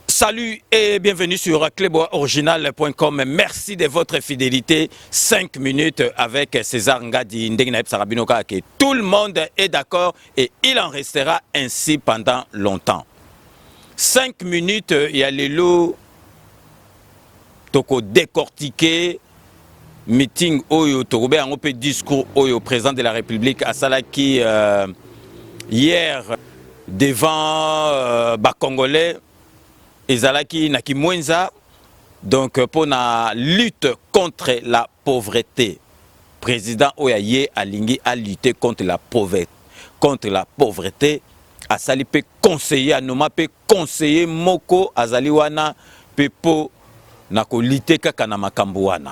Salut et bienvenue sur cleboisoriginal.com. Merci de votre fidélité. 5 minutes avec César Ngadi Ndegnaeb Sarabinoka. Que tout le monde est d'accord et il en restera ainsi pendant longtemps. 5 minutes, il y a les lots toko décortiqué meeting oyo tokobe un peu discours oyo président de la République à Salaki hier devant Congolais. Ezalaki na kimwenza donc pour la lutte contre la pauvreté. Président Oyaye Alingi a lutté contre la pauvreté. Asali pe conseiller anoma pe conseiller moko azaliwana pe po na ko lutter kaka na makambo wana.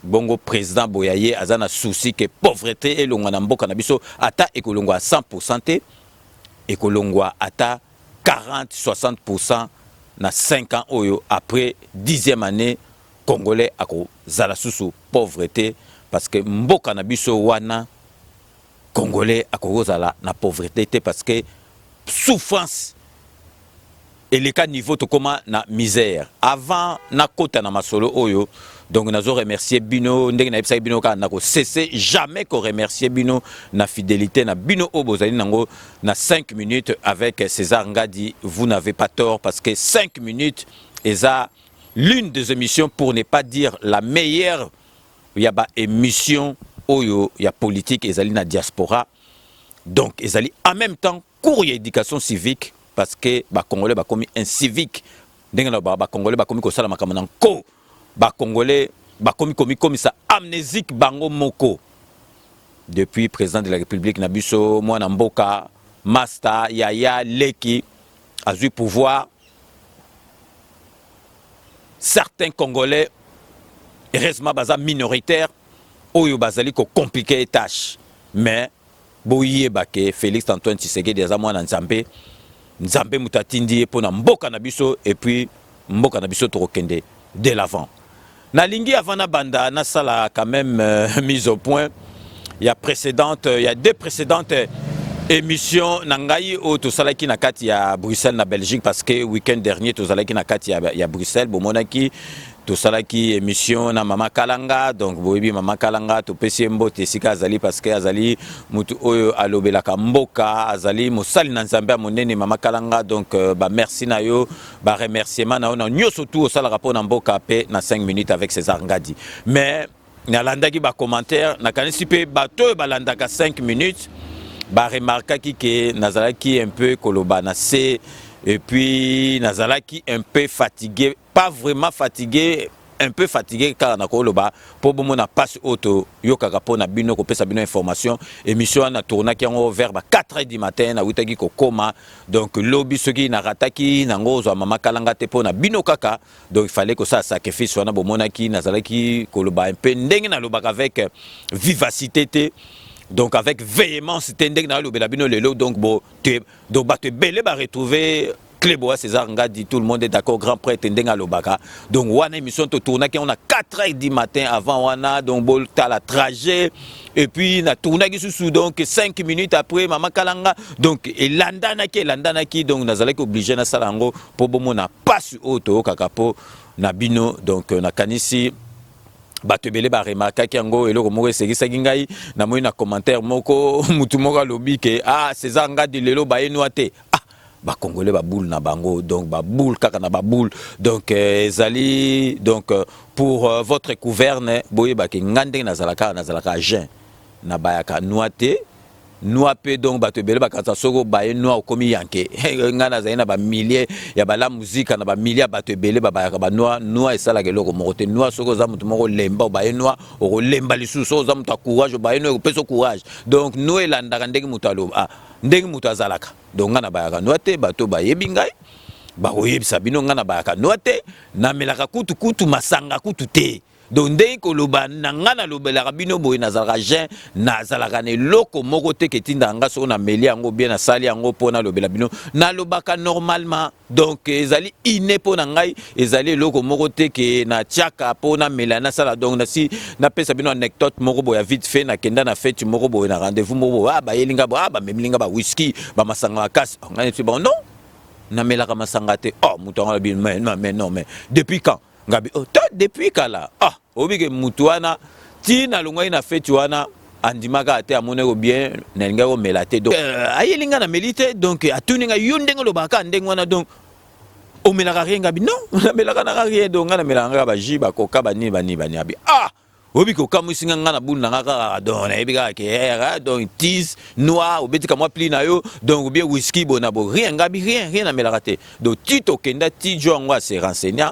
Bongo président Boyaye azana souci que pauvreté elongwa na mboka na biso ata ekolongwa 100% ekolongwa ata 40-60% na 5 ans oyo après 10e année congolais ako zala susu pauvreté parce que mboka na biso wana congolais ako zala na pauvreté parce que souffrance et le cas niveau to koma na misère avant na kota na masolo oyo donc nazo remercier bino ndenge na epsa bino ka na ko cesser jamais ko remercier bino na fidélité na bino obozali nango na 5 minutes avec César Ngadi. Vous n'avez pas tort parce que 5 minutes est l'une des émissions pour ne pas dire la meilleure yaba émission oyo ya politique ezali na diaspora donc ezali en même temps cours ya éducation civique parce que ba congolais ba komi un civique ndenge na ba congolais ba komi ko sala makambo na ko ba congolais ba komi ça amnésique bango moko depuis président de la République nabiso mwana mboka Master Yaya Leki a eu pouvoir certains congolais heureusement baza minoritaire oyo bazali ko compliquer tâche mais boye bake Félix Antoine Tshisekedi aza mwana nzambe nzambe mutatindi pona mboka na biso et puis mboka na biso tokende de l'avant. Nalingi avana banda na sala quand même mise au point. Il y a deux précédentes émissions nangai au to sala ki na kati ya Bruxelles na Belgique parce que week-end dernier to sala ki na kati ya Bruxelles bomonaki to sala ki émission na Mama Kalanga donc boyebi Mama Kalanga to pesembo tesika azali parce que azali mutu oyo alobela kamboka azali mosali na nzambe monene Mama Kalanga donc ba merci na yo ba remerciement na ona nyoso tout sala rapport na mboka pe na 5 minutes avec César Ngadi mais na landaki ba commentaire na kanisi pe bato ba landaka 5 minutes ba remarquaki que nazalaki un peu koloba na c'est et puis nazalaki un peu fatigué, pas vraiment fatigué, un peu fatigué car na koloba pour bon na passe auto yo kaka pona bino ko pesa bino information émission na tourna ki ngo vers 4h du matin na witaki ko koma donc lobby soki na rataki na ngozo Mama Kalanga te pona bino kaka donc il fallait que ça sacrifice wana bomona ki nazalaki koloba un peu ndenge na lobaka avec vivacité te donc avec véhémence tendek na lobela bino lelo donc bo te do ba te belé ba retrouver Clébois César Ngadi tout le monde est d'accord grand prêtre ndenga lobaka donc wana émission to tourna qui on a 4h du matin avant wana donc bol ta la trajet et puis na tourna qui sous donc 5 minutes après Mama Kalanga donc et landana ki donc nazalaki obligé na salango pour bomona passe auto kakapo na bino donc na kanisi batebele ba remarka kiango eloko moko esekisaki ngai na moi na commentaire moko mutu moko lobi ke César Ngadi lelo ba enwa te ba congolais ba boule na bango donc ba boule kaka na ba boule donc ezali donc pour votre gouverne boye ba ke ngande na zalaka jeun na bayaka noité noapé donc batebele ba kata soko ba enwa komi yanke ngana zaina ba milliers ya ba la musique na ba milliers batebele ba bayaka ba noa esala ke loko moko te noa soko za mutu moko lemba ba enwa o lemba lisusu za mutu courage ba enwa peso courage donc no elandaka ndenge mutu aloba ndenge mutu azalaka donc ngana bayaka noate bato ba yebi ngai ba oyebisa bino ngana bayaka noate na melaka kutu masanga kutu te donc ndenge koloba na nga na lobelaka bino boye nazalaka jeun nazalaka na eloko moko te ketinda nga so na meli yango bien nasali yango mpo nalobela bino nalobaka normalement donc ezali ine mpo na ngai ezali eloko moko te ke natiaka mpo namela nasala donc nasi napesa bino anecdote moko boye ya vite fait nakenda na fete moko boye na rendez-vous moko boye bayelinga boye bamemilinga whisky bamasanga makasi ngai neti bon non namelaka masanga te moto yango alobi mais non mais depuis quand ngabi depuis kala obike mutu wana ti nalongwaki na feti wana andimaka ate amoneko bien nalingai komela te donc ayelinga na meli te donc atuninga yo ndenge olobaka ndenge wana donc omelaka rien ngabi non namelaka naka rien donc nga namelaka ngaka baji bakoka bani abi obike okamwisinga nga na bulu nanga kaka donc nayebi kaka ke donc tise noir obetika mwa pli na yo donc bien whisky bona bo rien ngabi rien namelaka te donc ti tokenda ti jo yango ase renseignant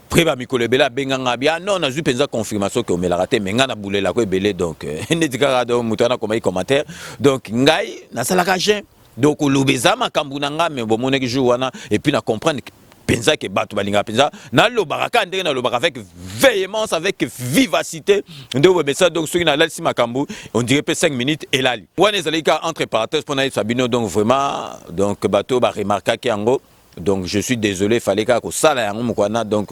preba mikolo ebele abenganga bia non nazwi mpenza confirmation ke omelaka te me ngai nabulelako ebele donc neti kaka donc moto wana akomaki commentaire donc ngai nasalaka jeun donc oloba eza makambo na ngai me bomonaki jour wana epuis na comprendre penza ke bato balingaka penza nalobaka kaka ndenge nalobaka avec véhémence avec vivacité nde obebesa donc soki nalalisi makambo on dirait pe 5 minutes elali wana ezalaki kaka entre parenthèses mpona yebisa bino donc vraiment donc bato baremarkaki yango. Donc je suis désolé, il fallait que ça donc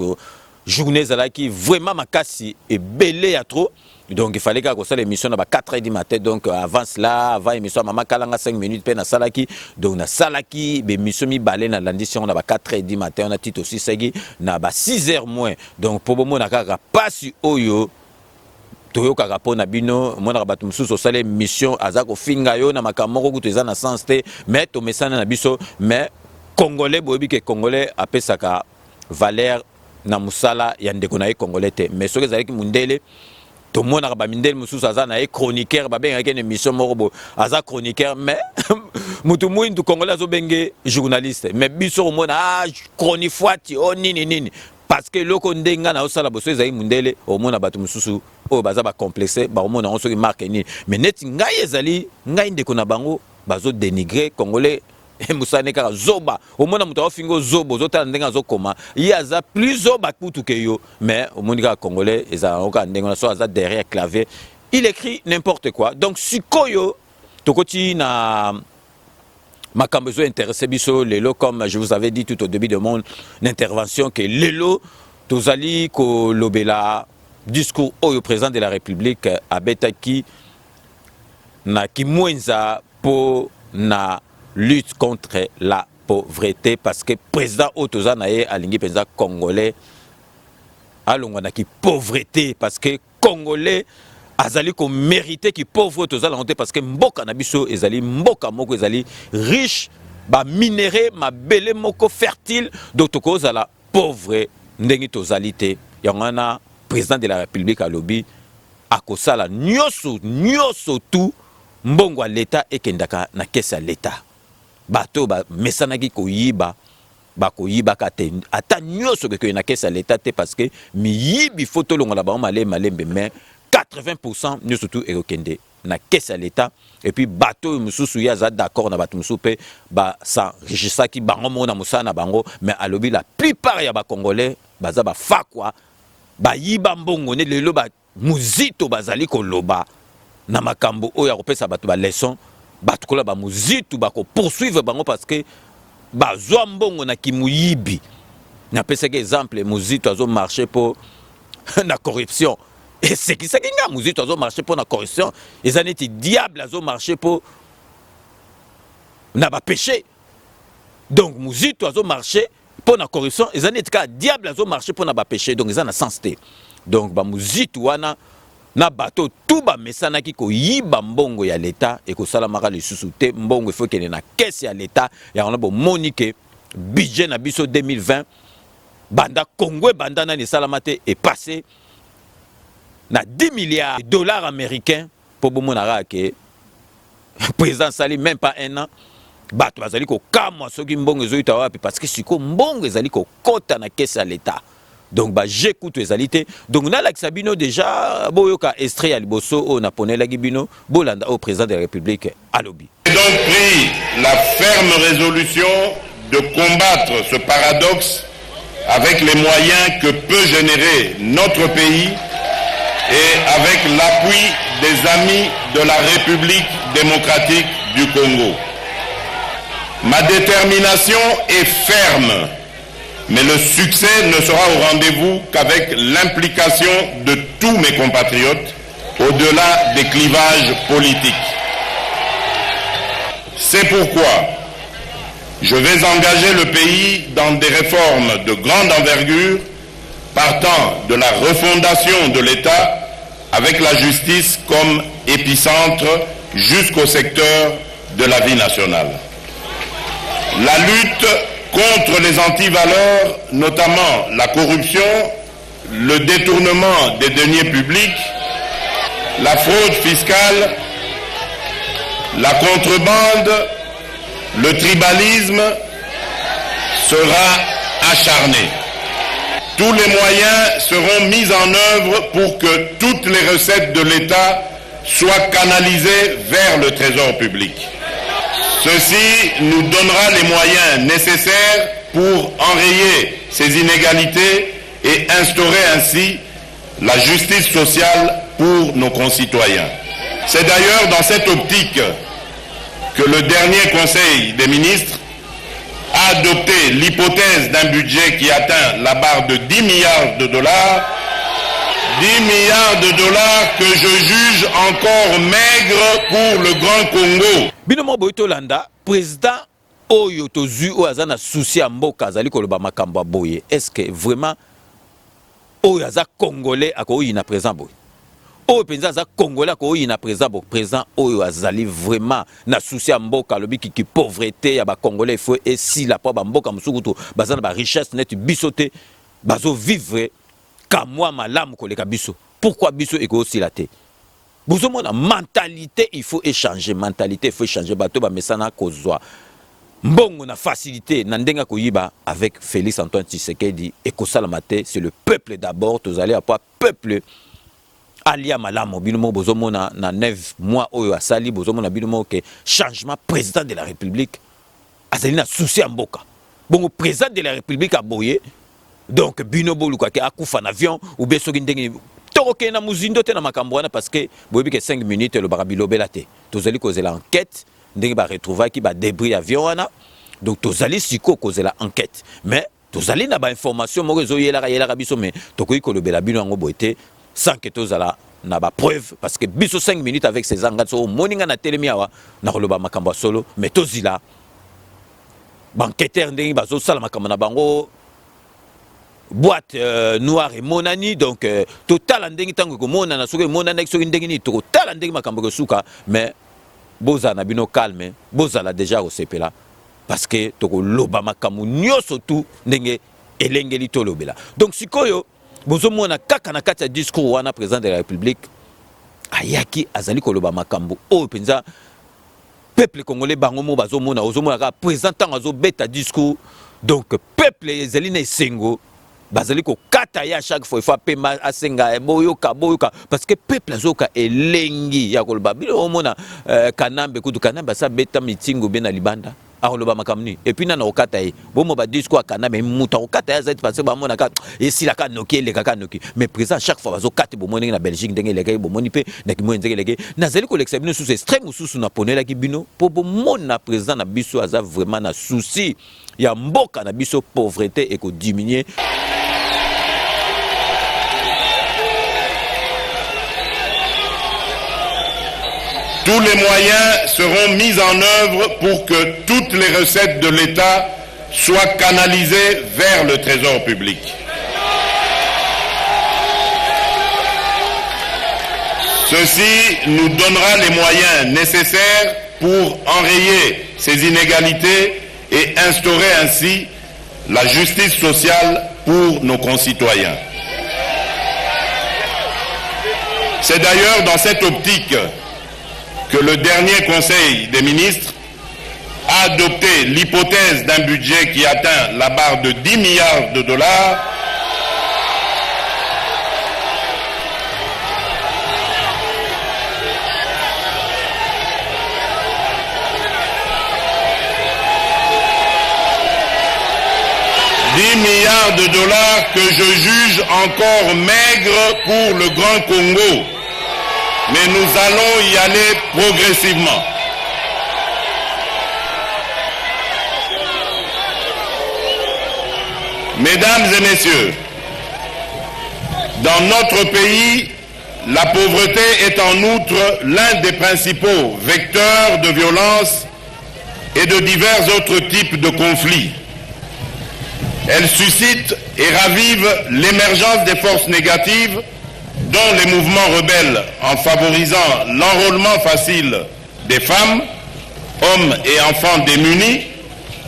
journée ezalaki vraiment makasi et belé à trop. Donc il fallait que ça l'émission à 4h du matin donc avant cela avant émission maman kalanga 5 minutes pe na salaki donc na salaki be mission mi balé na l'ambition na 4h du matin on a titre aussi segi na 6h moins. Donc pour bon na kaka pasi oyo toyokaka mpo na bino monaka bato mosusu osala émission aza kofinga yo na makambo moko kutu eza na sens te mais tomesana na biso mais Congolais boyebi ke Congolais apesaka valeur na musala ya ndeko na ye Congolais te mais soki ezalaki mundele tomonaka bamindele mosusu aza na ye chroniqueur babengaki na émission moko boye aza chroniqueur mais mutu mwindu Congolais azobenge journaliste mais biso komona chronifuati nini parce que loko ndenga na osala boso ezali mundele omona bato mosusu oyo baza bacomplexe baomona yango soki marke nini mais neti ngai ezali ngai ndeko na bango bazo dénigrer Congolais musane kaka zoba omona mutu afingo zobo zotala ndenge azokoma ye aza plus zoba kutu ke yo mais omoni kaka Congolais ezala oka ndenge na so aza derrière clavier il écrit n'importe quoi donc sikoyo tokoti na makambo ezo intéressé biso lelo comme je vous avais dit tout au début de mon intervention que lelo tozali kolobela discours oyo président de la République abetaki na kimwenza po na lutte contre la pauvreté parce que président Otoza nae alingi penza congolais alongwa na ki pauvreté parce que congolais azali ko mériter ki pauvre Otoza la honte parce que mboka na biso ezali mboka moko ezali riche ba minéraux mabele moko fertile donc tokoza la pauvre ndengi tozalité yangana président de la République alobi akosala nyoso tout mbongo à l'état ekendaka na kesa l'état bato ba mesanaki koyiba bakoyiba kate ata nyoso ke na kesa l'état te parce que miyibi photo longola ba malembe mais 80% nyoso tout ekende na kesa l'état et puis bato mususu ya za d'accord na bato mususu pe ba s'enrichissaki bango mona musana bango mais alobi la plupart ya ba congolais baza ba fakwa ba yiba mbongo ne lelo ba muzito bazali koloba na makambo oyo akopesa bato ba leçon bato kola ba muzitu bako poursuivre bango parce que bazwa mbongo na kimuyibi na pesa ke exemple muzitu azo marcher pour na corruption et c'est qui ça qui nga muzitu azo marcher pour na corruption et aneti diable azo marcher pour na ba péché donc muzitu azo marcher pour na corruption et aneti ka diable azo marcher pour na ba péché donc ça na sens té donc ba muzitu wana na bato tout ba mesanaki ko yiba mbongo ya l'état et ko sala maka lisusu te mbongo il faut que na caisse ya l'état ya on a bo monique budget na biso 2020 banda Congo banda na ni salamate est passé na 10 milliards de dollars américains pour bo monara ke président sali même pas un an bato bazali ko kamwa soki mbongo ezoita wapi parce que siko mbongo ezali ko kota na caisse ya l'état. Donc j'écoute les alités. Donc na la Sabino déjà boyoka extrait à liboso on a poné la gibino bolanda au président de la République à lobby. J'ai donc pris la ferme résolution de combattre ce paradoxe avec les moyens que peut générer notre pays et avec l'appui des amis de la République démocratique du Congo. Ma détermination est ferme, mais le succès ne sera au rendez-vous qu'avec l'implication de tous mes compatriotes, au-delà des clivages politiques. C'est pourquoi je vais engager le pays dans des réformes de grande envergure, partant de la refondation de l'État avec la justice comme épicentre jusqu'au secteur de la vie nationale. La lutte contre les antivaleurs, notamment la corruption, le détournement des deniers publics, la fraude fiscale, la contrebande, le tribalisme sera acharné. Tous les moyens seront mis en œuvre pour que toutes les recettes de l'État soient canalisées vers le trésor public. Ceci nous donnera les moyens nécessaires pour enrayer ces inégalités et instaurer ainsi la justice sociale pour nos concitoyens. C'est d'ailleurs dans cette optique que le dernier Conseil des ministres a adopté l'hypothèse d'un budget qui atteint la barre de 10 milliards de dollars. 10 milliards de dollars que je juge encore maigre pour le Grand Congo. Binomo Boito Landa, président Oyo Tozu Oazana souci à Mboka Zali Koloba Makamba Boye. Est-ce que vraiment Oyaza Congolais a na présent Boye? Oyo penza za Congolais a na présent Boye. Présent Oyo Azali vraiment na souci à Mboka lobi qui pauvreté ya ba Congolais faut et si la pa ba Mboka musukutu bazana ba richesse net bisoté bazo vivre. Moi malamu koleka biso. Pourquoi biso eko aussi la té? Bozo mona mentalité il faut échanger, mentalité il faut échanger bato ba mesana kozwa. Mbongo na facilité na ndenga koyiba avec Félix Antoine Tshisekedi ekosala maté, c'est le peuple d'abord, tous allez apa peuple alia malamu binomo bozo mona na 9 mois oyo asali bozo mona binomo ke changement président de la République azali na souci ya mboka. Bongo président de la République a boyé. Donc binobo lukake akufa en avion ou bien soki ndenge toroke na muzindo te na makambo wana parce que boyebi ke 5 minutes le barabilobela te tozali kozela enquête ndenge ba retrouver ki ba débris avion wana donc tozali siko kozela enquête mais tozali na ba information moko yela biso mais tokoyi kolobela bino yango boyete sans que tozala na ba preuve parce que biso 5 minutes avec ces engats so moninga na telemi awa na koloba makambo solo mais tozila banquêteur ndenge bazo sala makambo na bango boîte noire et monani donc total ndenge tango ko monana soki monana soki ndenge ni total ndenge makambo ko suka mais boza na bino calme boza la déjà au sepela parce que toko loba makamu nyoso tout ndenge elengeli to lobela donc sikoyo bozo mona kaka na kati ya discours wana président de la République ayaki azali ko loba makambo o penza peuple congolais bango mo bazo mona ozo mona ka président tango azo beta discours donc peuple ezali na esengo bazali ko kata ya chaque fois il faut pema asenga boyoka parce que peuple azoka elengi ya koloba bilo omona kanambe kutu kanambe sa beta mitingo bena libanda akoloba makamni et puis na okata ye bomo ba discours kanambe muta okata ya zati parce que ba mona ka esila ka noki le kaka noki mais présent chaque fois bazo kata bomoni na Belgique ndenge leke bomoni pe na kimo ndenge leke nazali ko l'examiner sous extrême sous na ponela ki bino po bomona présent na biso aza vraiment na souci ya mboka na biso pauvreté et ko diminuer. Tous les moyens seront mis en œuvre pour que toutes les recettes de l'État soient canalisées vers le trésor public. Ceci nous donnera les moyens nécessaires pour enrayer ces inégalités et instaurer ainsi la justice sociale pour nos concitoyens. C'est d'ailleurs dans cette optique que le dernier Conseil des ministres a adopté l'hypothèse d'un budget qui atteint la barre de 10 milliards de dollars 10 milliards de dollars que je juge encore maigres pour le Grand Congo. Mais nous allons y aller progressivement. Mesdames et messieurs, dans notre pays, la pauvreté est en outre l'un des principaux vecteurs de violence et de divers autres types de conflits. Elle suscite et ravive l'émergence des forces négatives, dont les mouvements rebelles, en favorisant l'enrôlement facile des femmes, hommes et enfants démunis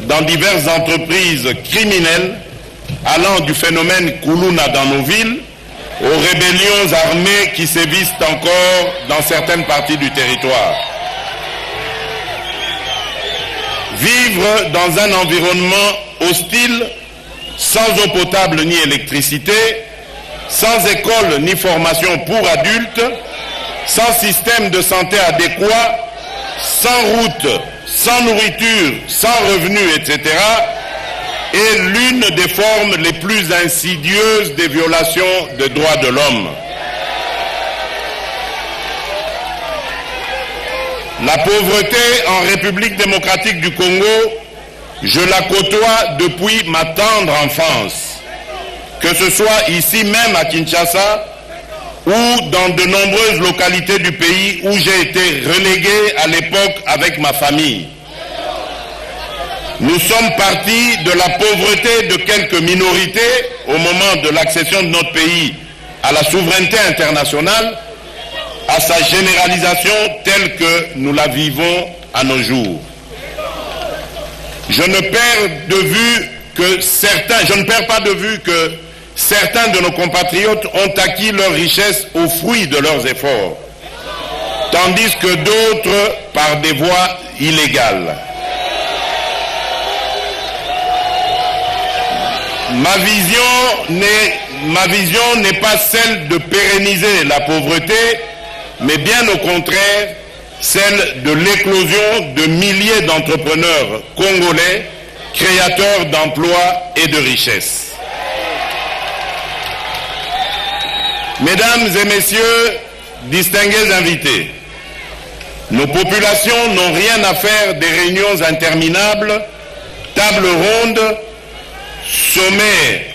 dans diverses entreprises criminelles, allant du phénomène Koulouna dans nos villes aux rébellions armées qui sévissent encore dans certaines parties du territoire. Vivre dans un environnement hostile, sans eau potable ni électricité, sans école ni formation pour adultes, sans système de santé adéquat, sans route, sans nourriture, sans revenus, etc., est l'une des formes les plus insidieuses des violations des droits de l'homme. La pauvreté en République démocratique du Congo, je la côtoie depuis ma tendre enfance, que ce soit ici même à Kinshasa ou dans de nombreuses localités du pays où j'ai été relégué à l'époque avec ma famille. Nous sommes partis de la pauvreté de quelques minorités au moment de l'accession de notre pays à la souveraineté internationale, à sa généralisation telle que nous la vivons à nos jours. Je ne perds pas de vue que certains de nos compatriotes ont acquis leur richesse au fruit de leurs efforts, tandis que d'autres par des voies illégales. Ma vision n'est pas celle de pérenniser la pauvreté, mais bien au contraire, celle de l'éclosion de milliers d'entrepreneurs congolais, créateurs d'emplois et de richesses. Mesdames et messieurs, distingués invités, nos populations n'ont rien à faire des réunions interminables, tables rondes, sommets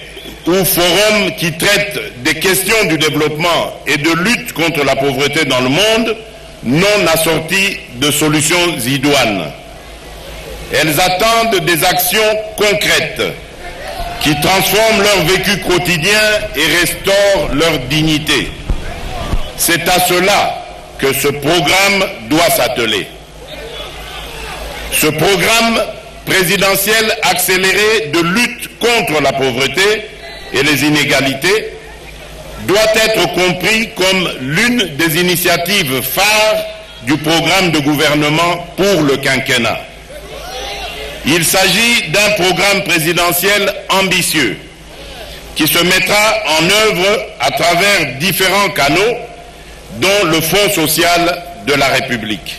ou forums qui traitent des questions du développement et de lutte contre la pauvreté dans le monde, non assorties de solutions idoines. Elles attendent des actions concrètes qui transforment leur vécu quotidien et restaurent leur dignité. C'est à cela que ce programme doit s'atteler. Ce programme présidentiel accéléré de lutte contre la pauvreté et les inégalités doit être compris comme l'une des initiatives phares du programme de gouvernement pour le quinquennat. Il s'agit d'un programme présidentiel ambitieux qui se mettra en œuvre à travers différents canaux, dont le Fonds social de la République.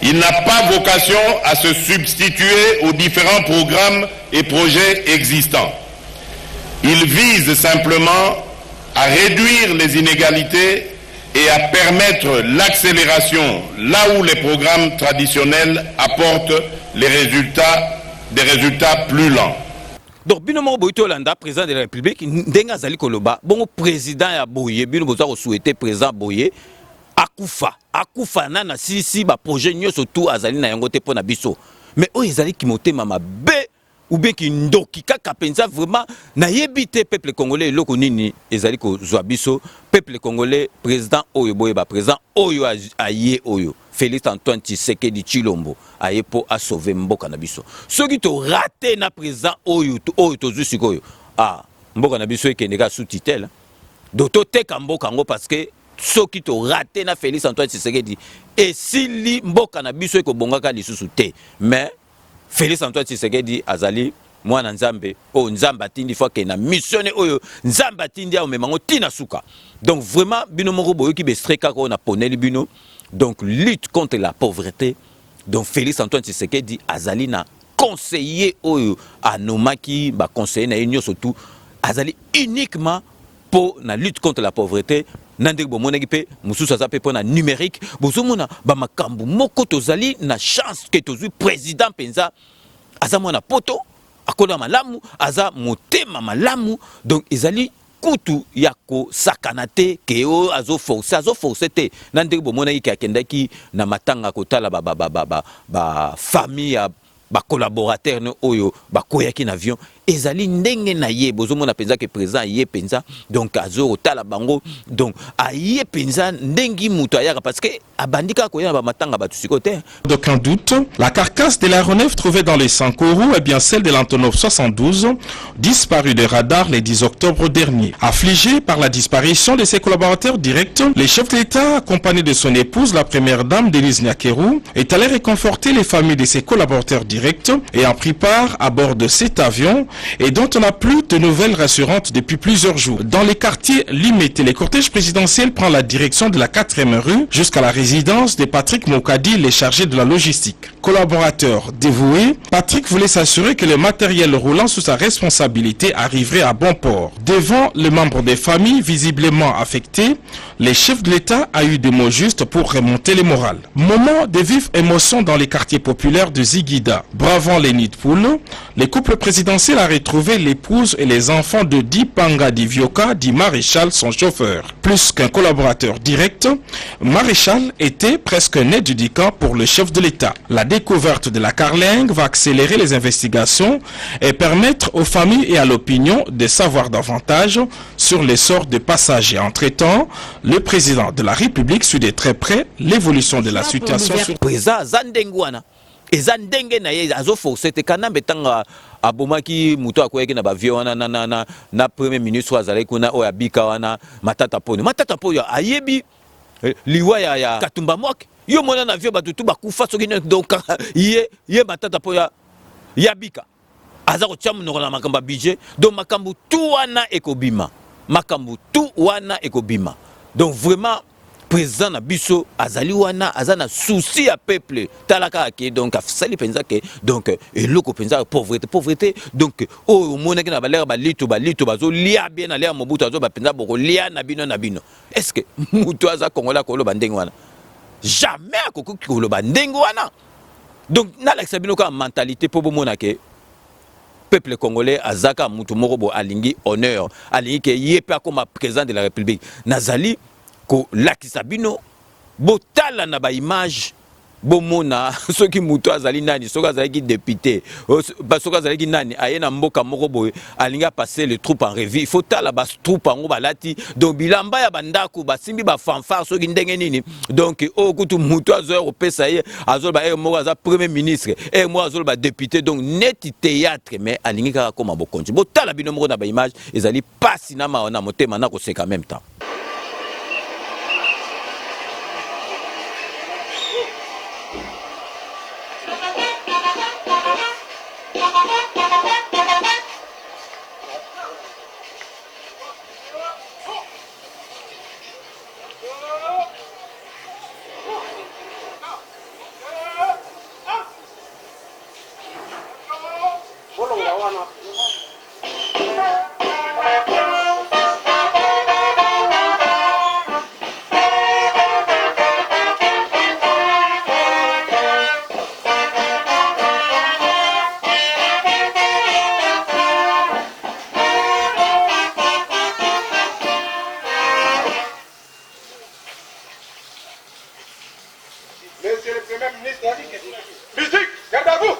Il n'a pas vocation à se substituer aux différents programmes et projets existants. Il vise simplement à réduire les inégalités et à permettre l'accélération là où les programmes traditionnels apportent des résultats plus lents. Donc, binomo boito landa président de la République, ndenga zali koloba, bon président ya boye, bino boza ko souhaiter président boye, akufa nana si ba projet nyoso tout azali na yango te pona biso. Mais o ezali ki motema mabe ou bien ki ndoki kaka penza vraiment na yebite peuple congolais loko nini ezali ko zwa biso peuple congolais président oyo boye ba président oyo aye oyo Félix Antoine Tshisekedi Tshilombo aye po a sauver mboka na biso. Soki to raté na président oyo to zusikoyo mboka na biso ekendeka sous tutelle. Doto teka mboka ngo parce que soki to raté na Félix Antoine Tshisekedi et sili mboka na biso ekobongaka lisusu te. Mais Félix Antoine Tshisekedi azali mwana nzambe o nzamba tindi fois que na missionné oyo nzamba tindi a memango tina suka. Donc vraiment bino moko boyo ki be streka ko na poneli bino. Donc lutte contre la pauvreté. Donc Félix Antoine Tshisekedi azali na conseiller oyo anomaki ba conseiller na union surtout azali uniquement pour la lutte contre la pauvreté. Nandek bomonaki pe mususu aza pe pour na numérique bozomona ba makambu moko tozali na chance que tozui président penza aza mwana poto akola malamu aza motema malamu donc ezali kutu yako sakanate keo azo forcer te nandek bomonaki ki akendaki na matanga kotala ba famille ya ba collaborateur no oyo ba koyaki na avion ezali ndenge na ye bozomona penza ke présent ye penza donc azo tala bango donc aye penza ndengi muto ayaka parce que abandika koyana ba matanga ba tusikote. D'aucun doute, la carcasse de l'aéronef trouvée dans les Sankourou est bien celle de l'Antonov 72, disparue des radars le 10 octobre dernier. Affligé par la disparition de ses collaborateurs directs, le chef de l'État, accompagné de son épouse, la première dame Denise Nyakeru, est allé réconforter les familles de ses collaborateurs directs et a pris part à bord de cet avion et dont on n'a plus de nouvelles rassurantes depuis plusieurs jours. Dans les quartiers limités, le cortège présidentiel prend la direction de la 4e rue jusqu'à la résidence de Patrick Mokadi, le chargé de la logistique. Collaborateur dévoué, Patrick voulait s'assurer que le matériel roulant sous sa responsabilité arriverait à bon port. Devant les membres des familles visiblement affectés, le chef de l'État a eu des mots justes pour remonter le moral. Moment de vive émotion dans les quartiers populaires de Ziguida. Bravant les nids de poules, le couple présidentiel a retrouvé l'épouse et les enfants de Dipanga Divioka, dit Maréchal, son chauffeur. Plus qu'un collaborateur direct, Maréchal était presque un édudicant pour le chef de l'État. La découverte de la carlingue va accélérer les investigations et permettre aux familles et à l'opinion de savoir davantage sur les sorts des passagers. Entre-temps, le président de la République suit de très près l'évolution de la situation. Eza ndenge na ye azo forcer te kana betanga abomaki muto akoyeki na ba vieux wana na premier ministre azali kuna oya bika wana matata poni ayebi liwa ya katumba mwake yo mona na vieux batutu bakufa soki donc ye matata po ya bika aza ko tia munoko na makamba budget donc makambu tout wana ekobima donc vraiment président na biso azali wana azana souci à peuple talaka ke donc afsali penza ke donc eloko penza pauvreté donc o monaki na balera balito bazo lia bien na lia mobutu azo ba penza boko lia na bino est-ce que muto aza kongola ko lo bandenge wana jamais akoki ko lo bandenge wana donc na la sabino ka mentalité po bomona ke peuple congolais azaka mutu moko bo alingi honneur alingi ke yepa comme président de la République nazali ko lakisa bino botala na ba image bomona soki muto azali nani soki azali ki député soki azali ki nani ayena mboka moko boye alinga passer les troupes en revue il faut tala ba troupes ngo balati donc bilamba ya bandako basimbi ba fanfare soki ndenge nini donc okutu muto azo opesa ye azo ba moko aza premier ministre mo azo ba député donc net théâtre mais alingi ka koma bokonzi botala bino moko na ba image ezali pasi na ma na motema na ko seka en même temps. Monsieur le Premier ministre, musique, garde à vous.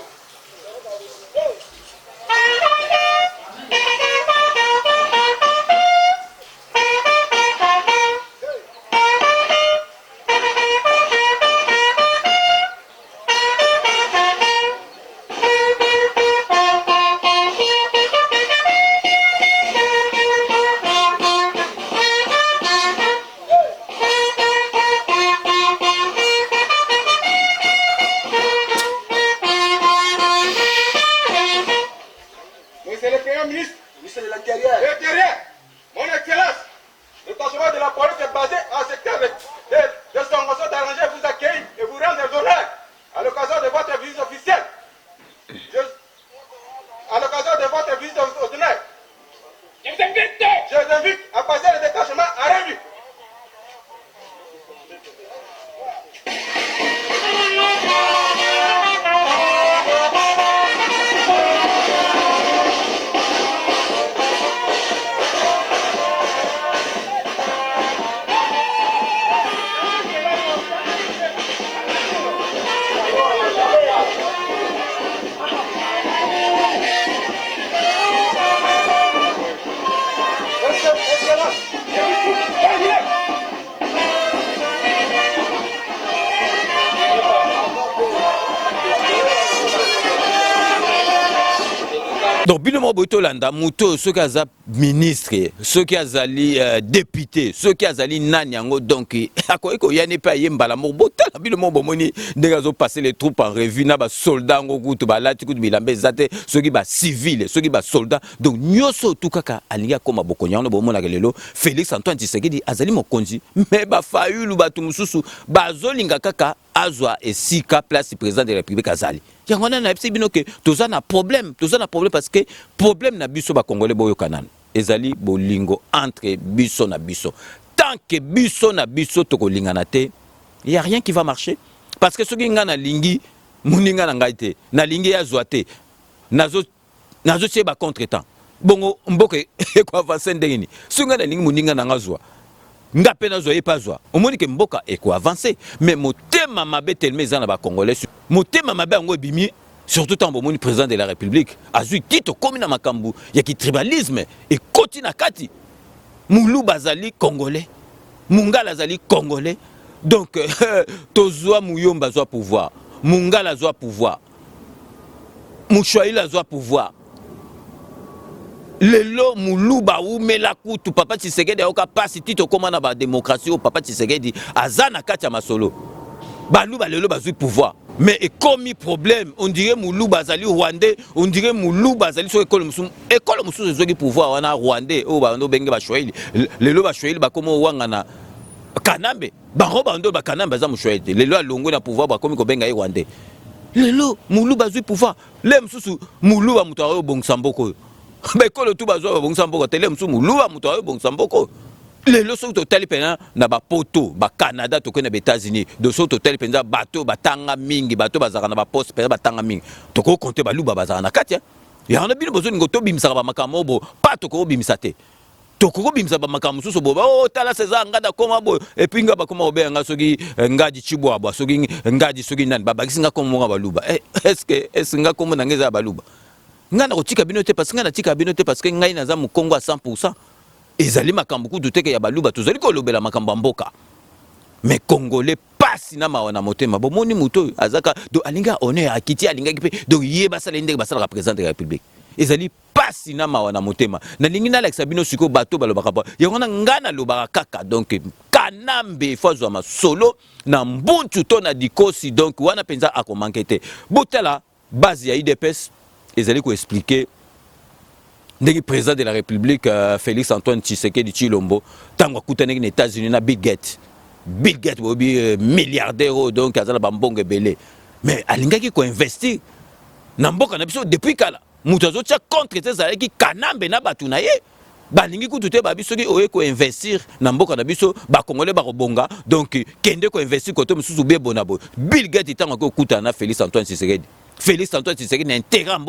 Monsieur le Premier ministre, ministre de l'Intérieur. L'Intérieur, mon excellence, le stationnement de la police est basé en secteur de Songoso d'Arranger vous accueille et vous rendre honneur à l'occasion de votre visite officielle. À l'occasion de votre visite ordinaire, je vous invite à passer le détachement à revue. Donc binomo botolanda muto ceux qui a ministre ceux qui a député ceux qui a nani yango donc akoyeko yani pa yembala mo botala binomo bomoni ndegazo passer les troupes en revue na ba soldats ngo kutu ba lati kutu bilambe zate ceux qui ba civil ceux qui ba soldats donc nyoso tukaka alinga koma bokonyango bomona kelelo Félix Antoine Tshisekedi azali mokonzi mais ba fayulu batu mususu bazolinga kaka azwa esika place président de la République azali yangona na epsi bino ke toza na problème parce que problème na biso ba congolais boyo kanana ezali bolingo entre biso na biso tant que biso na biso toko lingana te il y a rien qui va marcher parce que soki ngana lingi muninga na ngai te na lingi azwa te nazo tie ba contretemps bongo mboke ko avancer ndengeni sunga na lingi muninga na ngazwa nga pena zo epazwa omoni ke mboka eko avancer mais motema mabe tellement za na ba congolais motema mabe ngo bimi surtout tant bomoni président de la République azui tito komi na makambu ya ki tribalisme et koti na kati mulu bazali congolais mungala zali congolais donc tozwa muyomba zwa pouvoir mungala zwa pouvoir mushwaila zwa pouvoir lelo muluba umela kutu papa Tshisekedi ayoka pasi tito koma na ba démocratie au papa Tshisekedi azana kati ya masolo baluba lelo bazui pouvoir mais ekomi problème on dirait muluba azali rwandais on dirait muluba azali so école mususu ezoki pouvoir wana rwandais o ba ndo benge ba shwahili lelo ba shwahili bakomo wanga na kanambe bango bando ba kanambe za mushwahili lelo alongo na pouvoir bakomi ko benga rwandais lelo muluba azui pouvoir le mususu muluba muto ayo bongsamboko bekolo tu bazwa bongisa mboko tele msumu luwa muto ayo bongisa mboko lelo so totali pena na ba poto ba Canada to kona ba États-Unis do so totali penza bato batanga mingi bato bazaka na ba poste pena batanga mingi to ko compter ba luba bazaka na kati ya on a bino besoin ngo to bimisa ba makambo bo pa to ko bimisa te to ko bimisa ba makambo suso bo ba o tala seza ngada koma bo et puis nga ba koma obe nga soki ngaji chibwa ba soki ngaji soki nani ba bakisinga koma ba luba est-ce nga koma na ngeza ba luba ngana kotika bino te parce que ngana tika bino te parce que ngai naza mukongo à 100% ezali makambo ku duteke ya baluba tozali ko lobela makambo mboka mais congolais pasi na mawana motema bomoni muto azaka do alinga honneur akiti alinga kipe do yeba sala ndenge basala président de la République ezali pasi na mawana motema na lingi na Alex bino siko bato balobaka pa yona ngana lobaka kaka donc kanambe fazwa masolo na mbuntu to na dikosi donc wana penza akomankete botela base ya IDPS ezali ko expliquer ndenge président de la République Félix Antoine Tshisekedi Tshilombo tango akutana na États-Unis na Bill Gates bobi milliardaire donc azala bambonge belé mais alingaki ko investir na mboka na biso depuis kala mutu azotia contre ezalaki kanambe na batu na ye balingi kutu te babiso ki oye ko investir na mboka na biso ba congolais ba robonga donc kende ko investir koto mususu be bonabo Bill Gates tango ko kutana na Félix Antoine Tshisekedi Félix Antoine Tshisekedi na intérêt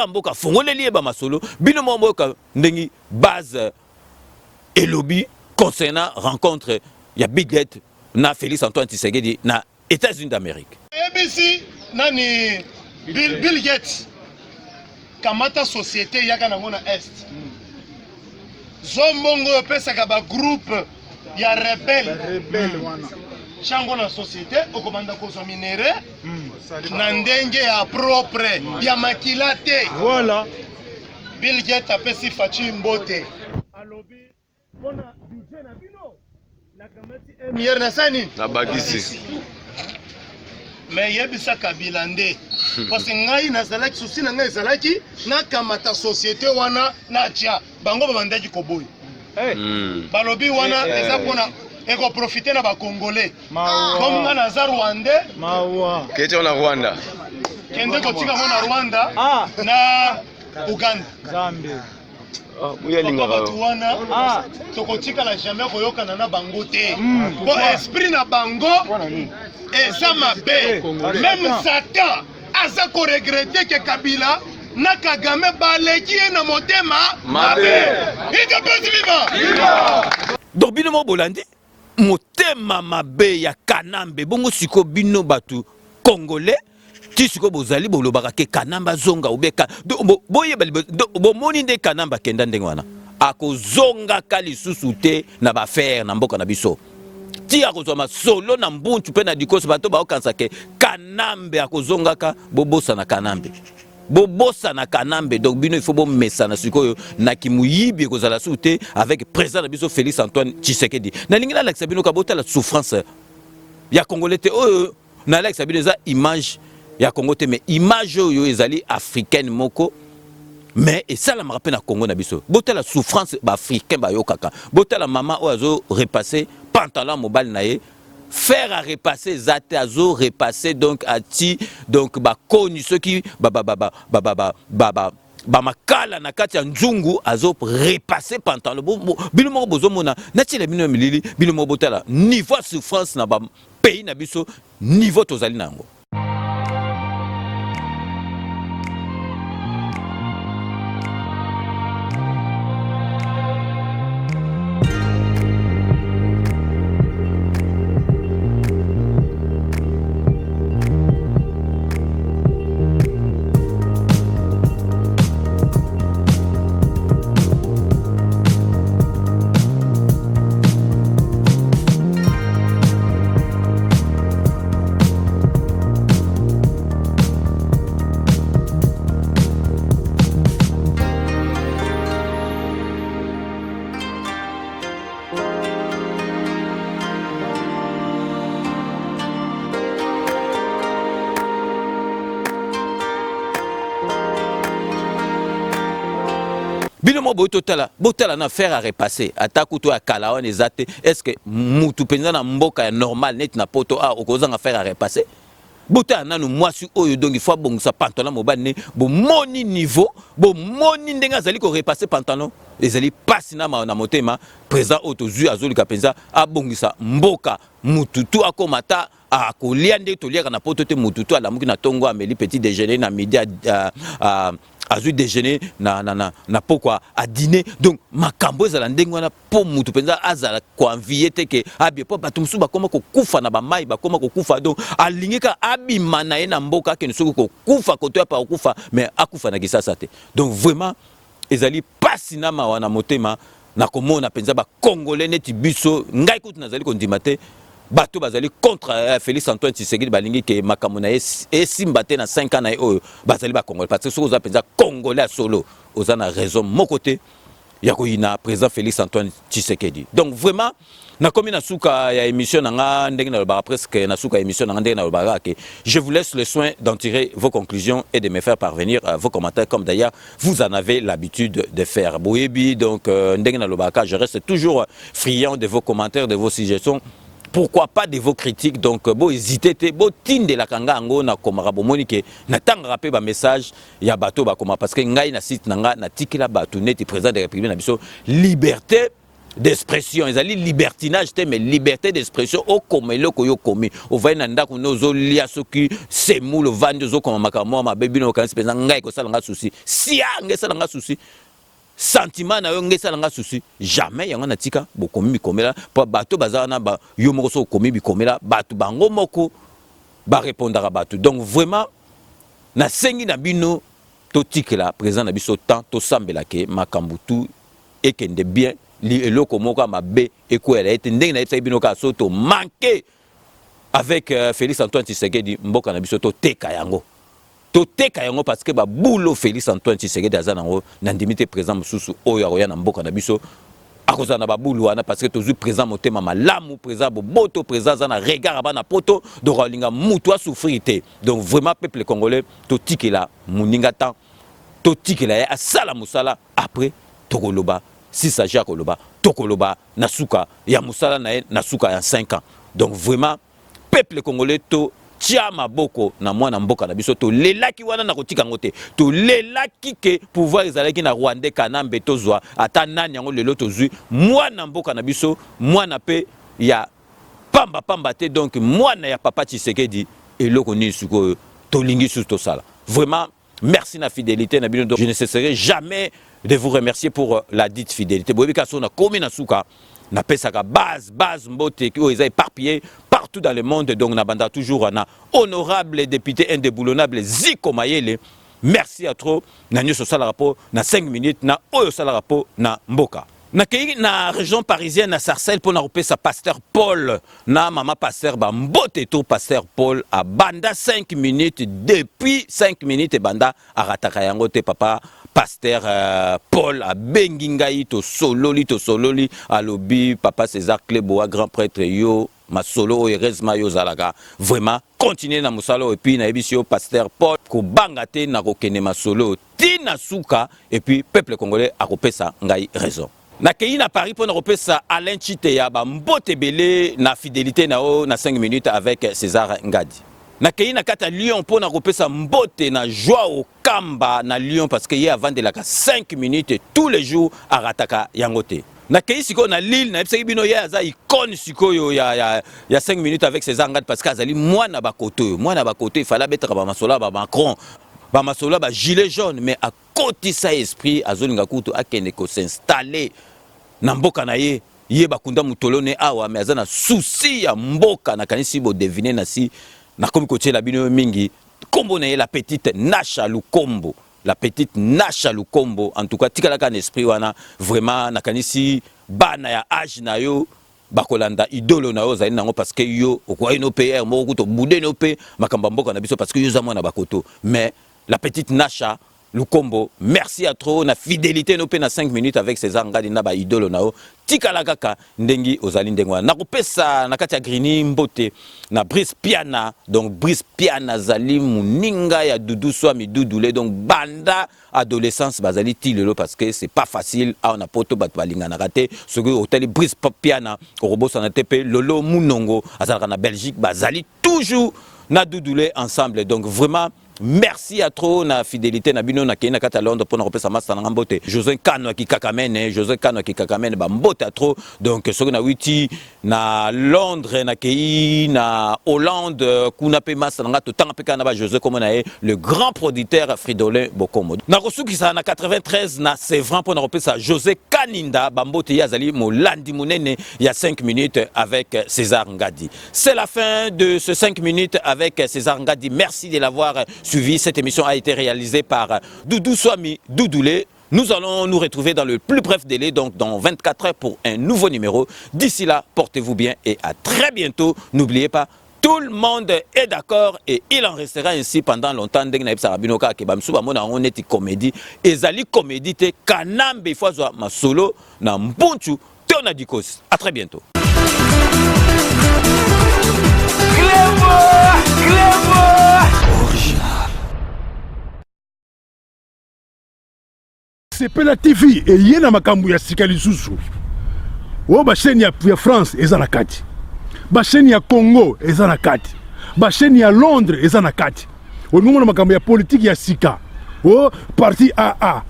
mboka fongole lieba masolo bino mboka ndengi base et lobby concernant rencontre ya Bill Gates na Félix Antoine Tshisekedi na États-Unis d'Amérique. ABC nani Bill Gates kamata société yaka nango na est zombongo pesaka ba groupe ya rebelle wana chango na société okomanda kozwa minere na ndenge ya propre ya makila te voilà Bill Gates apesi Fachi Mbote alobi pona budget na bino na kamati mier na sani na bagisi mais yebisa Kabila nde parce que ngai nazalaki souci na ngai ezalaki na kamata société wana na tia bango babandaki koboyi balobi wana eza pona eko profiter na ba congolais comme nga naza rwandais kete na Rwanda kende kotika mo na Rwanda na Uganda. Zambie. Batu wana tokotikala jamais koyokana na bango te. Po esprit na bango eza mabe. Même Satan aza ko regretter que Kabila na Kagame baleki na motema mabe. Ika pesi viva. Donc bino mo bolandi motema mabe ya Kanambe bongo siko bino batu congolais ti siko bozali bolobaka ke Kanamba zonga ubeka boye bomoni nde Kanamba kenda ndenge wana akozonga ka lisusu te na ba faire na mboka na biso ti akozwa solo na mbuntu pe na dikoso bato baokanisa ke Kanambe akozonga ka bobosa na Kanambe bobosa na Kanambe. Donc bino il faut bon mesana sikoyo na kimuyibi kozala soute avec président na biso Félix Antoine Tshisekedi na lingina la sabino kabota la souffrance ya congolais te na la sabino za image ya Congo te mais image oyo ezali africaine moko mais et ça la me rappelle na Congo na biso bota la souffrance ba africain ba yokaka bota la maman ozo repasser pantalon mobile na ye faire à repasser zate azo repasser donc ati donc ba koni ceux qui makala na kati ya nzungu azo repasser pantalon bino moko bozo mona nati le bino milili bino moko botala niveau souffrance na ba pays na biso niveau tozali nango. Bino mo botala na faire à repasser attaque to ya kalawan ezate est-ce que mutu penza na mboka ya normal net na poto okozanga faire à repasser botala nanu mwasi oyo donc il faut bongisa pantalon mobile ne bo moni niveau bo moni ndenga zali ko repasser pantalon ezali pasi na motema président otozu azolika penza abongisa mboka mututu akomata akolia nde toliaka na poto te mututu alamuki na tongo ameli petit déjeuner na midi azui déjeuner na pokwa à dîner donc makambo ezala ndenge wana po mutu penza azala koanvie te ke abie po bato musu bakoma kokufa na bamai bakoma kokufa donc alingika abima na ye na mboka akende soki kokufa koto ya pa kokufa mais akufa na kisasa te. Donc vraiment ezali pasi na mawa na motema na komona penza ba congolais neti biso ngai kutu nazali kondima te bato bazali contre Félix Antoine Tshisekedi balingi ke makambo na esimba te na 5 ans na oyo bazali ba congolais parce que soki oza penza congolais à solo oza na raison moko te ya koyina président Félix Antoine Tshisekedi. Donc vraiment na komi na suka ya émission nanga ndenge na lobaka presque na suka émission nanga ndenge na lobaka ke je vous laisse le soin d'en tirer vos conclusions et de me faire parvenir vos commentaires comme d'ailleurs vous en avez l'habitude de faire. Boyebi donc ndenge na lobaka je reste toujours friand de vos commentaires, de vos suggestions. Pourquoi pas de vos critiques. Donc bo hésitez te bo tinde la kanga ngo na komara bo monike na tanga rapé ba message ya bato ba koma parce que ngai na site nanga na tikila bato neti président de la République na biso liberté d'expression ezali libertinage te mais liberté d'expression o komelo ko yo komi o vai na ndako nozo lia soki semu le vande zo koma makamo ma bebi no kan spesa ngai ko sala nga souci si nga sala nga souci sentiment na yo ngesa langa souci jamais yango na tika bokomi bikomela po bato bazana ba yo moko so komi bikomela bato bango moko ba répondra bato. Donc vraiment na sengi na bino to tikela président na biso temps to sambela ke makambutu ekende bien li eloko moko mabe ekoela ete ndenge na yebisa bino ka so to manquer avec Félix Antoine Tshisekedi mboka na biso to teka yango toteka yango parce que ba boulot Félix Antoine Tshisekedi azanango na ndimité président mususu oyo akoya na mboka na biso akozana ba boulot wana parce que tozu président motema malamu président boboto président zana regard bana poto do rolinga mutu a souffrir te. Donc vraiment peuple congolais totikela muninga temps totikela ya sala musala après tokoloba si s'agit koloba tokoloba nasuka ya musala na nasuka ya 5 ans. Donc vraiment peuple congolais to tia maboko na mwana mboka na biso to lelaki wana na kotika ngote to lelaki ke pouvoir ezalaki na Rwanda Kanambe tozwa ata nani yango lelo tozwi mwana mboka na biso mwana pe ya pamba te donc mwana ya papa Tshisekedi eloko ni suko to lingi sous to sala vraiment merci na fidélité na bino donc je ne cesserai jamais de vous remercier pour la dite fidélité boyebi kaso na komi na suka na pesaka base mbote qui est éparpillé partout dans le monde donc na banda toujours na honorable député indéboulonnable Ziko Mayele merci à trop na nyoso sala rapport na 5 minutes na oyo sala rapport na mboka na kei na région parisienne na Sarcelles pour na repesa pasteur Paul na mama pasteur ba mbote to pasteur Paul a banda 5 minutes depuis 5 minutes banda a rataka yango te papa pasteur Paul a bengingai to sololi a lobi papa César Kleboa grand prêtre yo ma solo heureusement yo zalaka vraiment continuer na musalo et puis na ebisio pasteur Paul ko bangate na kokene ma solo tina suka et puis peuple congolais a kopesa ngai raison na kei na Paris pour na kopesa Alain Chiteya ba mbote belé na fidélité na o na 5 minutes avec César Ngadi na kei na kata Lyon pour na kopesa mbote na joie au Kamba na Lyon parce que y avant de la 5 minutes tous les jours à rataka yangote na kei siko na Lille na epsaki bino ya za icône siko yo ya 5 minutes avec César Ngadi parce que azali mwana bakoto il fallait mettre ba masola ba Macron ba masola ba gilet jaune mais à côté ça esprit azolinga kuto akende ko s'installer na mboka na ye bakunda mutolone awa mais azana souci ya mboka na kanisi bo deviner na si na komi kotie la bino mingi kombo na ye la petite Nacha Lukombo en tout cas tikala ka esprit wana vraiment na kanisi bana ya âge na yo bakolanda idolo na yo zali nango parce que yo okwa no PR moko to bude no pe makamba mboka na biso parce que yo za mwana bakoto mais la petite Nacha Lukombo merci à trop na fidélité no pe na 5 minutes avec César Ngadi na ba idolo na yo tikala kaka ndengi ozali ndengwa na kopesa na kati ya Grini mbote na Brice Piana donc Brice Piana zali muninga ya Doudou Swami Doudoulé donc banda adolescence bazali tilelo parce que c'est pas facile a na poto bat balinga na raté ce que hôtel Brice Piana au robot na TP Lolo Munongo azalaka na Belgique bazali toujours na Doudoulé ensemble donc vraiment merci à trop na fidélité na bino na kena kata Londres pour na repesa masa na mbote José Kano ki kakamene ba mbote à trop donc ce que na witi na Londres na kei na Hollande kuna pe masa na to tanga pe kana ba José comme na le grand producteur Fridolin Bokomo na kosuki sa na 93 na Sévran pour na repesa José Kaninda ba mbote yazali mo landi munene il y a 5 minutes avec César Ngadi c'est la fin de ce 5 minutes avec César Ngadi merci de l'avoir suivi. Cette émission a été réalisée par Doudou Swami Doudoulé. Nous allons nous retrouver dans le plus bref délai, donc dans 24 heures pour un nouveau numéro. D'ici là, portez-vous bien et à très bientôt. N'oubliez pas, tout le monde est d'accord et il en restera ainsi pendant longtemps. On est comédie. Ezali comédie te kanambe fazwa ma solo na mbunchu tona dikos. À très bientôt. Sepela TV et yena makambu ya sika lisusu. O ba chaîne ya France eza na kati. Ba chaîne ya Congo eza na kati. Ba chaîne ya Londres eza na kati. O ngomona makambu ya politique ya sika. O parti AA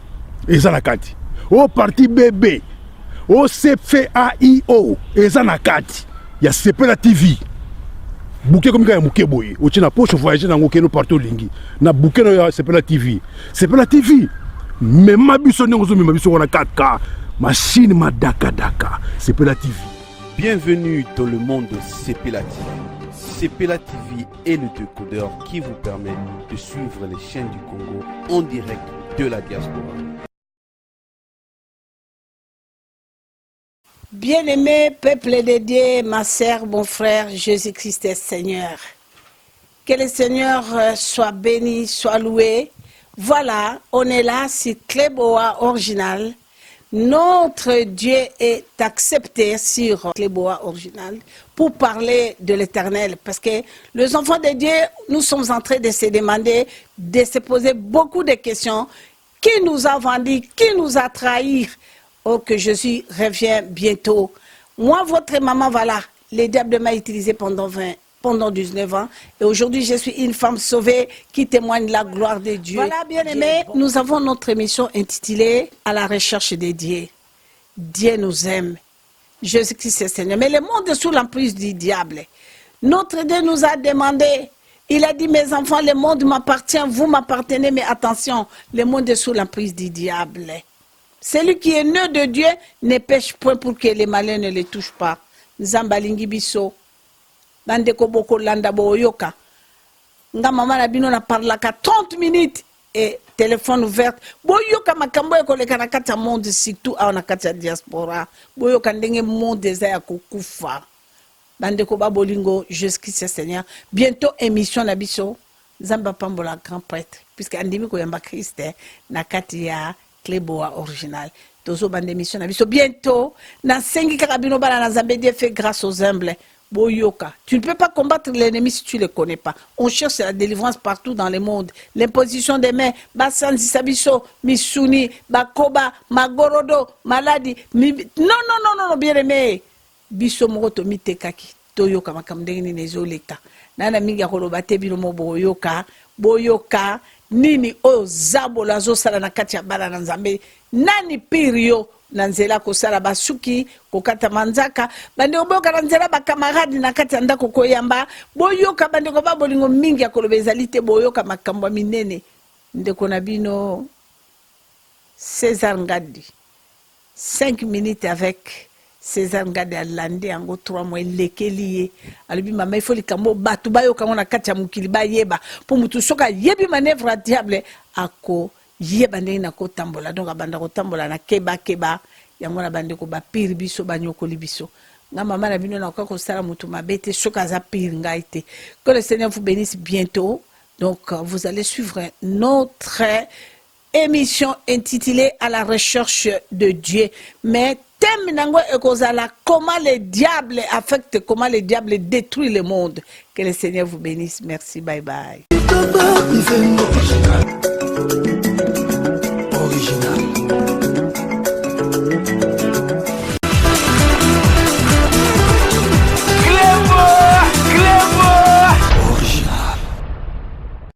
eza na kati. O parti BB. O CFAIO eza na kati. Ya Sepela TV. Bouquet comme ya muke boye. O tina poche voyager na ngokeno partout lingi. Na bouquet no ya Sepela TV. Sepela TV. Mais ma biso n'engozo ma biso on a 4K machine ma daka Sepela TV. Bienvenue dans le monde de Sepela TV. Sepela TV est le décodeur qui vous permet de suivre les chaînes du Congo en direct de la diaspora. Bien-aimé peuple de Dieu, ma sœur, mon frère, Jésus-Christ est Seigneur. Que le Seigneur soit béni, soit loué. Voilà, on est là, c'est Kleboa original. Notre Dieu est accepté sur Kleboa original pour parler de l'Éternel. Parce que les enfants de Dieu, nous sommes en train de se demander, de se poser beaucoup de questions. Qui nous a vendus? Qui nous a trahis? Oh, que Jésus revient bientôt. Moi, votre maman, voilà, le diable m'a utilisé pendant pendant 19 ans. Et aujourd'hui, je suis une femme sauvée qui témoigne la gloire de Dieu. Voilà, bien-aimés, nous avons notre émission intitulée « À la recherche de Dieu ». Dieu nous aime. Jésus-Christ est Seigneur. Mais le monde est sous l'emprise du diable. Notre Dieu nous a demandé, il a dit, mes enfants, le monde m'appartient, vous m'appartenez, mais attention, le monde est sous l'emprise du diable. Celui qui est né de Dieu ne pêche point pour que les malins ne le touchent pas. Nzambalingi biso, bandeko boko landa boyoka. Nga mama na bino na parlaka 30 minutes et téléphone ouvert. Boyoka makambo ekoleka na kati ya monde surtout awa na kati ya diaspora. Boyoka ndenge monde eza ya kokufa. Bandeko ba bolingo, Jésus-Christ Seigneur. Bientôt émission na biso. Nzamba pambola grand prêtre puisque andimi ko yamba Christ na kati ya Cléboa original. Tozo bande mission na biso bientôt na sengi karabino bana na Nzambe Dieu fait grâce aux humbles. Boyoka, tu ne peux pas combattre l'ennemi si tu ne le connais pas. On cherche la délivrance partout dans le monde. L'imposition des mains, Basanzi Sabiso, Misuni, Bakoba, Magorodo, Maladi. Non, bien aimé. Biso Moroto Mitekaki, Toyoka Makamdeni Nezoleka. Nana Minga Kolobate Binomo Boyoka, Boyoka, Nini O Zabola Zosala na Katia Bala Nzambe, Nani Pirio. Nanzela kosala basuki kokata manzaka bande oboka nanzela ba camarade na kati ndako koyamba boyoka bande ko babolingo mingi ya kolobezalite boyoka makambo minene ndeko na bino César Ngadi 5 minutes avec César Ngadi alande yango 3 mois lekeliye alibi mama ifoli kambo batu bayoka ngona kati ya mukili bayeba pour mutu soka yebi manœuvre diable ako yeba ndenge na kotambola donc abanda kotambola na keba yango na bande ko ba pire biso banyokoli biso nga mama na bino na ko sala mutu mabete soka za pire ngaite. Que le Seigneur vous bénisse bientôt. Donc vous allez suivre notre émission intitulée À la recherche de Dieu. Mais thème nango ekozala comment le diable affecte, comment le diable détruit le monde. Que le Seigneur vous bénisse. Merci, bye bye.